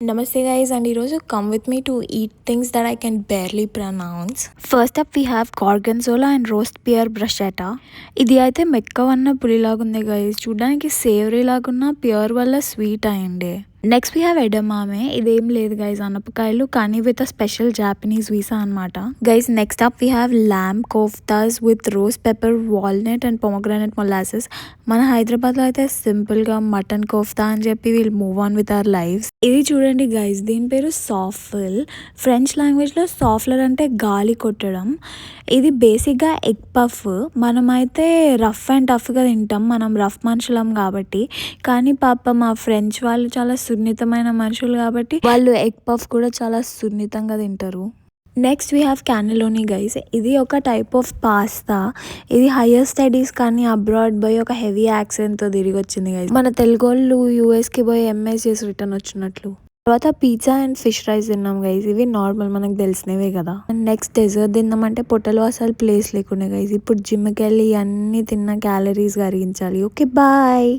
Namaste guys, and ఈరోజు come with me to eat things that I can barely pronounce. First up we have gorgonzola and roast pear bruschetta. ఇది అయితే మెక్కవన్న పులిలాగుంది guys, చూడడానికి savoury లాగున్న pure వల్ల sweet అయింది. Next we have edamame. ఇదేం లేదు గైజ్, అనపకాయలు కానీ విత్ అ స్పెషల్ జాపనీస్ వీసా అనమాట guys. Next up we have lamb koftas with rose pepper, walnut and pomegranate molasses. మన హైదరాబాద్లో అయితే సింపుల్గా మటన్ కోఫ్తా అని చెప్పి will move on with our lifes. ఇది చూడండి గైజ్, దీని పేరు సాఫ్ల్. ఫ్రెంచ్ లాంగ్వేజ్లో సాఫ్లర్ అంటే గాలి కొట్టడం. ఇది బేసిక్గా ఎగ్ పఫ్. మనమైతే రఫ్ అండ్ టఫ్గా తింటాం, మనం రఫ్ మనుషులం కాబట్టి. కానీ పాప మా ఫ్రెంచ్ వాళ్ళు చాలా సున్నితమైన మనుషులు కాబట్టి వాళ్ళు ఎగ్ పఫ్ కూడా చాలా సున్నితంగా తింటారు. Next we have cannelloni guys. ఇది ఒక టైప్ ఆఫ్ పాస్తా. ఇది హయ్యర్ స్టడీస్ కానీ అబ్రాడ్ పోయి ఒక హెవీ యాక్సెంట్తో తిరిగి వచ్చింది గైస్. మన తెలుగు వాళ్ళు యూఎస్కి పోయి ఎంఎస్ చేసి రిటర్న్ వచ్చినట్లు. తర్వాత పిజ్జా అండ్ ఫిష్ రైస్ తిన్నాం గైస్. ఇవి నార్మల్ మనకు తెలిసినవే కదా. నెక్స్ట్ డెజర్ట్ తిన్నామంటే పొట్టలో అసలు ప్లేస్ లేకుండా గైస్. ఇప్పుడు జిమ్కి వెళ్ళి అన్నీ తిన్న క్యాలరీస్ కరిగించాలి. Okay bye.